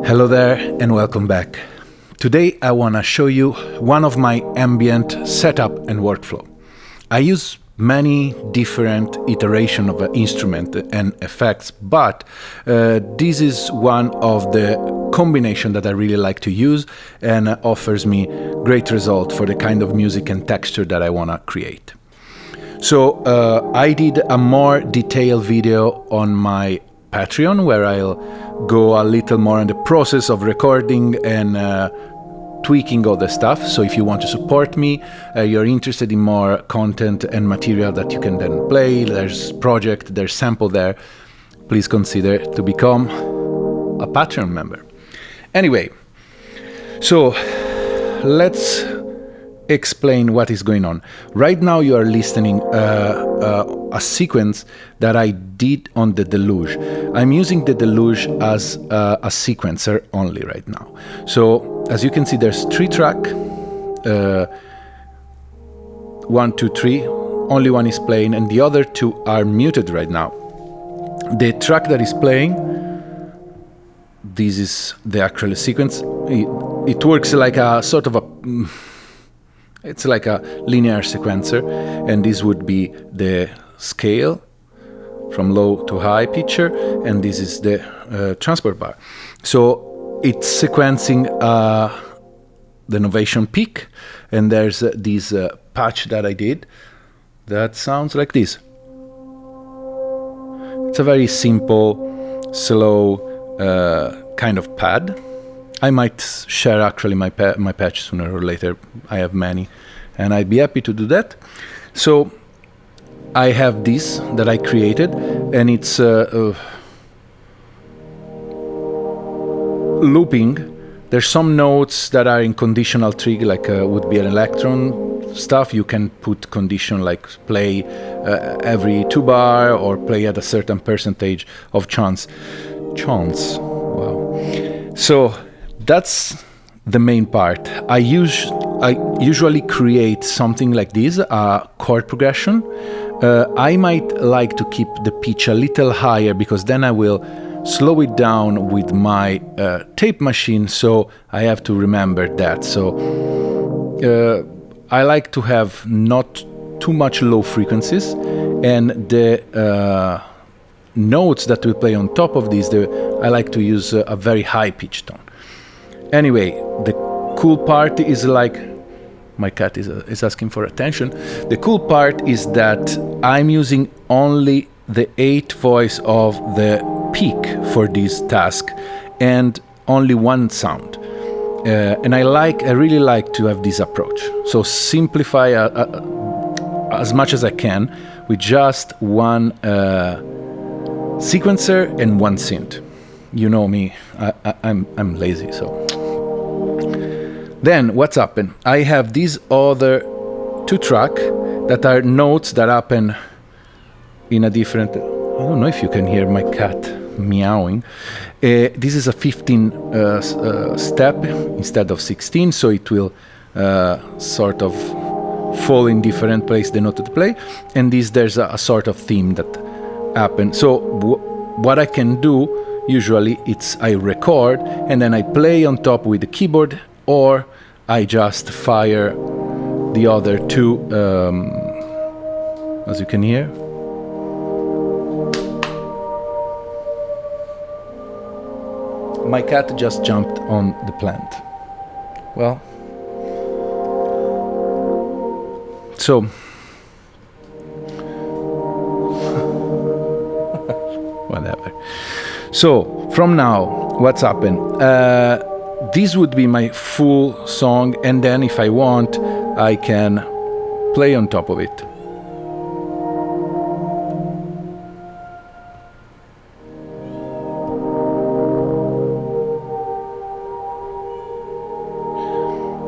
Hello there and welcome back. Today I want to show you one of my ambient setup and workflow. I use many different iterations of instrument and effects, but this is one of the combination that I really like to use and offers me great result for the kind of music and texture that I want to create. So I did a more detailed video on my Patreon where I'll go a little more on the process of recording and tweaking all the stuff. So if you want to support me, you're interested in more content and material that you can then play, there's project, there's sample there, please consider to become a Patreon member. Anyway, so let's explain what is going on. Right now you are listening a sequence that I did on the Deluge. I'm using the Deluge as a sequencer only right now. So as you can see, there's 3 tracks, 1, 2, 3, only one is playing and the other 2 are muted right now. The track that is playing, this is the actual sequence. It works like a sort of a it's like a linear sequencer, and this would be the scale from low to high pitcher, and this is the transport bar. So it's sequencing the Novation Peak, and there's this patch that I did that sounds like this. It's a very simple, slow kind of pad. I might share actually my patch sooner or later. I have many and I'd be happy to do that. So I have this that I created and it's looping. There's some notes that are in conditional trig, like would be an electron stuff. You can put condition like play every 2 bar or play at a certain percentage of chance. Wow. So that's the main part. I usually create something like this, a chord progression. I might like to keep the pitch a little higher because then I will slow it down with my tape machine, so I have to remember that. So I like to have not too much low frequencies, and the notes that we play on top of this, I like to use a very high pitch tone. Anyway, the cool part is like, my cat is asking for attention. The cool part is that I'm using only the 8th voice of the peak for this task and only one sound. And I really like to have this approach. So simplify as much as I can with just one sequencer and one synth. You know me, I'm lazy, so. Then what's happened? I have these other 2 tracks that are notes that happen in a different. I don't know if you can hear my cat meowing. This is a 15 step instead of 16, so it will sort of fall in different place the note to play. And there's a sort of theme that happens. So what I can do usually it's I record and then I play on top with the keyboard, or I just fire the other 2, as you can hear. My cat just jumped on the plant. Well, so whatever. So from now, what's happened? This would be my full song, and then if I want, I can play on top of it.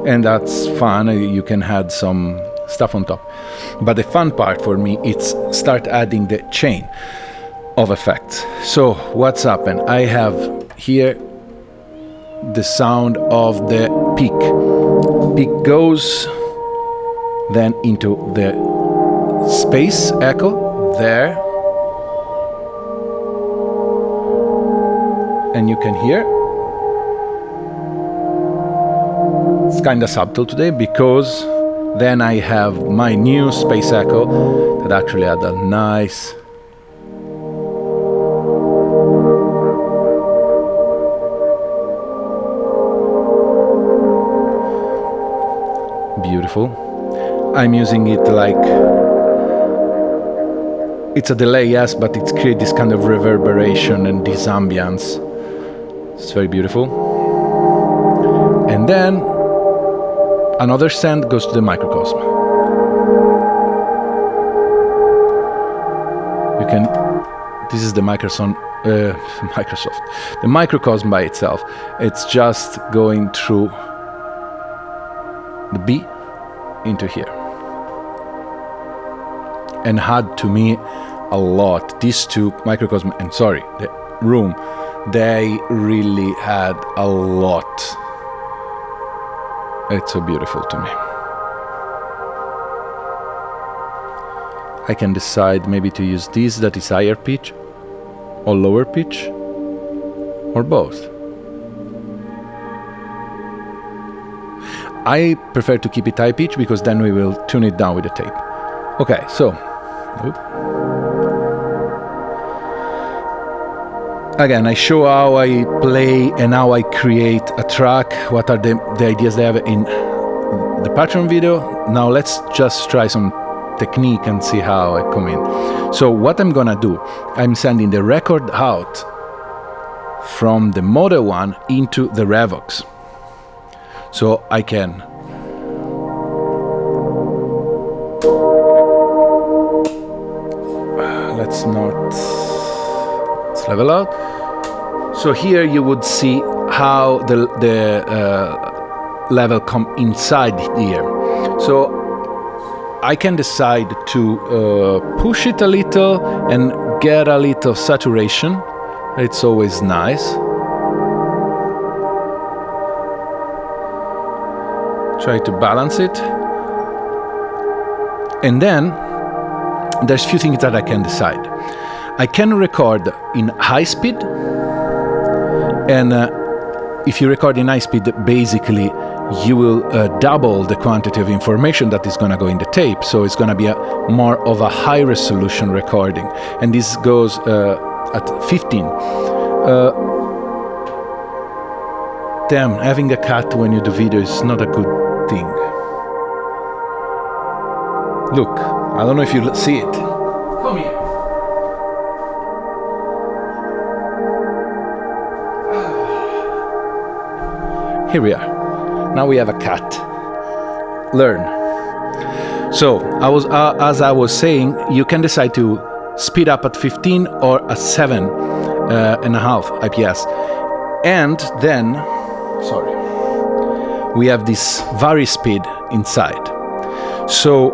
And that's fun, you can add some stuff on top. But the fun part for me is start adding the chain of effects. So what's happened? I have here the sound of the peak. Peak goes then into the space echo there, and you can hear it's kind of subtle today because then I have my new Space Echo that actually had a nice beautiful. I'm using it like it's a delay, yes, but it creates this kind of reverberation and this ambience. It's very beautiful. And then another send goes to the microcosm. You can. This is the Microsoft, the microcosm by itself. It's just going through the B into here, and had to me a lot. These two microcosm and sorry, the room, they really had a lot. It's so beautiful to me. I can decide maybe to use this that is higher pitch or lower pitch or both. I prefer to keep it high pitch because then we will tune it down with the tape. Okay, so again, I show how I play and how I create a track, what are the ideas they have in the Patreon video. Now let's just try some technique and see how I come in. So what I'm gonna do, I'm sending the record out from the Model 1 into the Revox. So I can let's level out. So here you would see how the level come inside here. So I can decide to push it a little and get a little saturation. It's always nice. Try to balance it. And then there's a few things that I can decide. I can record in high speed, and if you record in high speed, basically you will double the quantity of information that is going to go in the tape, so it's going to be more of a high resolution recording, and this goes at 15. Damn, having a cat when you do video is not a good thing. Look, I don't know if you see it. Come here. Here we are. Now we have a cat. Learn. So, as I was saying, you can decide to speed up at 15 or at 7.5 IPS. And then, we have this vary speed inside. So,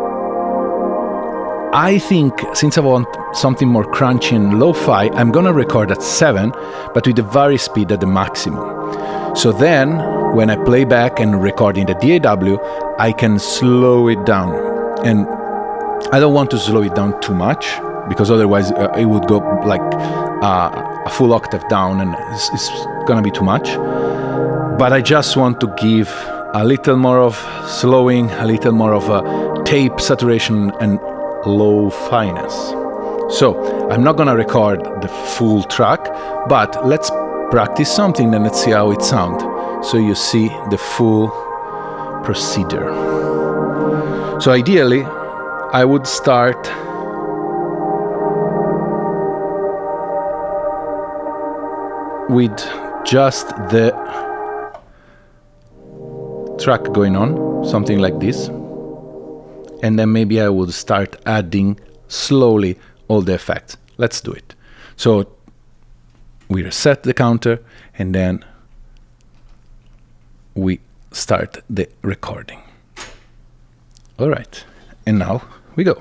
I think since I want something more crunchy and lo-fi, I'm gonna record at 7, but with the vary speed at the maximum. So then, when I play back and record in the DAW, I can slow it down. And I don't want to slow it down too much, because otherwise it would go like a full octave down, and it's gonna be too much. But I just want to give a little more of slowing, a little more of a tape saturation and low fineness. So I'm not gonna record the full track, but let's practice something and let's see how it sounds. So you see the full procedure. So ideally, I would start with just the track going on, something like this. And then maybe I would start adding slowly all the effects. Let's do it. So we reset the counter and then we start the recording. All right, and now we go.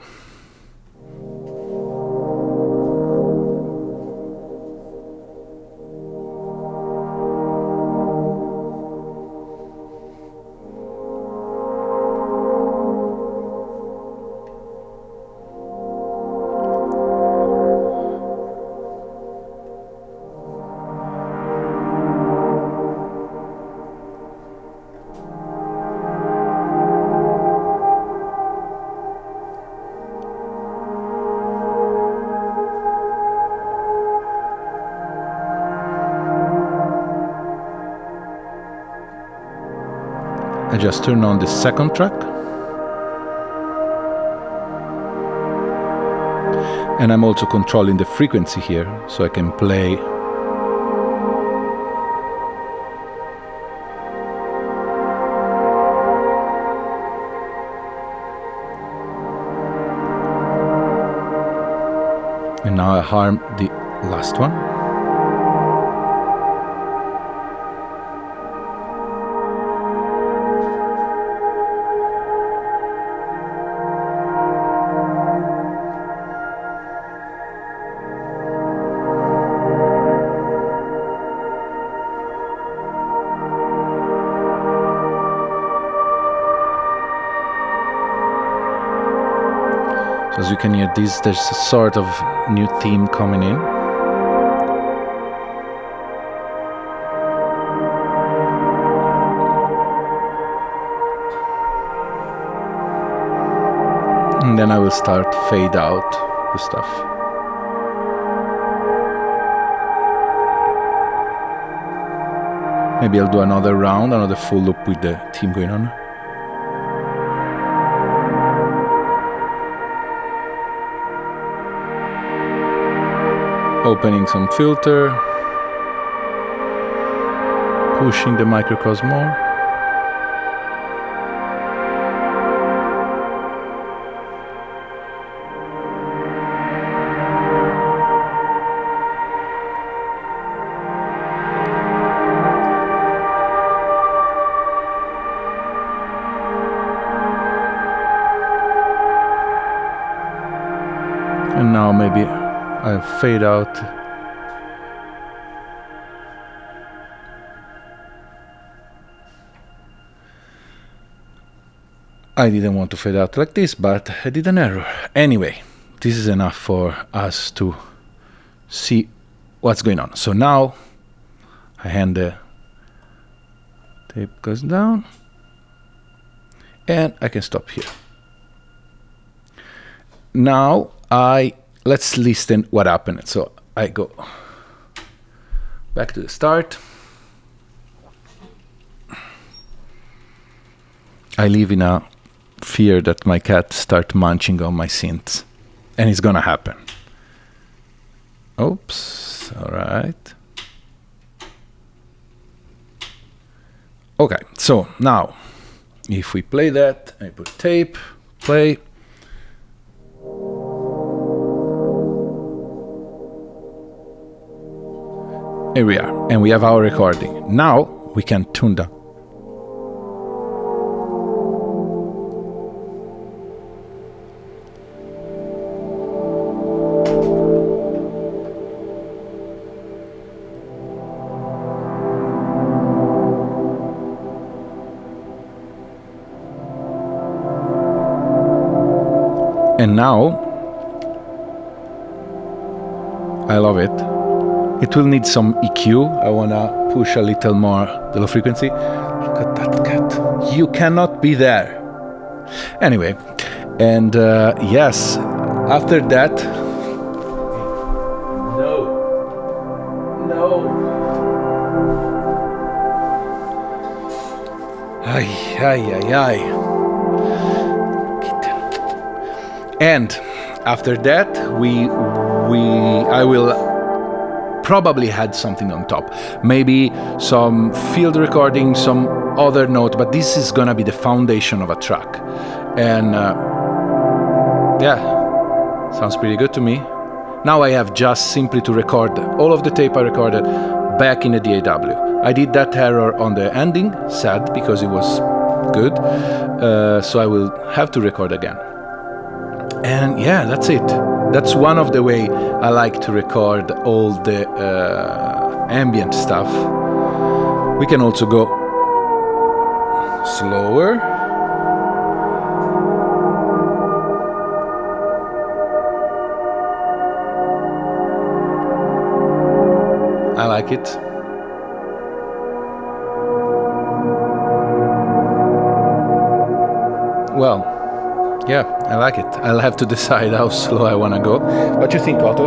I just turn on the second track. And I'm also controlling the frequency here, so I can play. And now I harm the last one. As you can hear, there's a sort of new theme coming in. And then I will start fade out the stuff. Maybe I'll do another round, another full loop with the theme going on. Opening some filter, pushing the microcosm more. And now maybe I'll fade out. I didn't want to fade out like this, but I did an error. Anyway, this is enough for us to see what's going on. So now I hand the tape goes down and I can stop here. Now let's listen what happened. So I go back to the start. I live in a fear that my cat start munching on my synths, and it's gonna happen. Oops, all right. Okay, so now if we play that, I put tape, play. Here we are, and we have our recording. Now we can tune down. And now, I love it. It will need some EQ. I wanna push a little more the low frequency. Look at that cat. You cannot be there. Anyway, and yes, after that. No. Ay. And after that, I will probably add something on top. Maybe some field recording, some other note, but this is gonna be the foundation of a track. And yeah, sounds pretty good to me. Now I have just simply to record all of the tape I recorded back in the DAW. I did that error on the ending, sad, because it was good. So I will have to record again. And yeah, that's it. That's one of the way I like to record all the ambient stuff. We can also go slower. I like it. Well, yeah, I like it. I'll have to decide how slow I want to go. What do you think, Otto?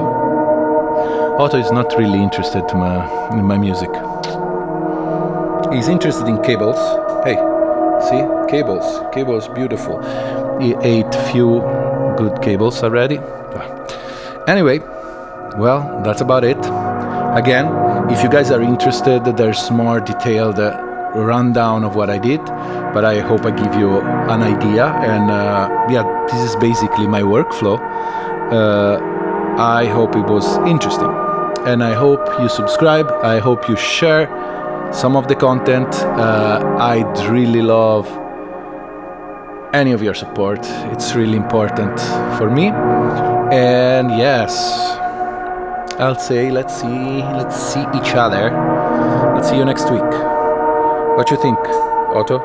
Otto is not really interested in my music. He's interested in cables. Hey, See, cables, beautiful. He ate few good cables already. Anyway, well, that's about it. Again, if you guys are interested, there's more detailed rundown of what I did, but I hope I give you an idea. And yeah, this is basically my workflow. I hope it was interesting, and I hope you subscribe. I hope you share some of the content. I'd really love any of your support. It's really important for me. And yes, I'll say let's see each other. Let's see you next week. What you think, Otto?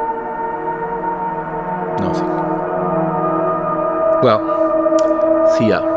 Nothing. Well, see ya.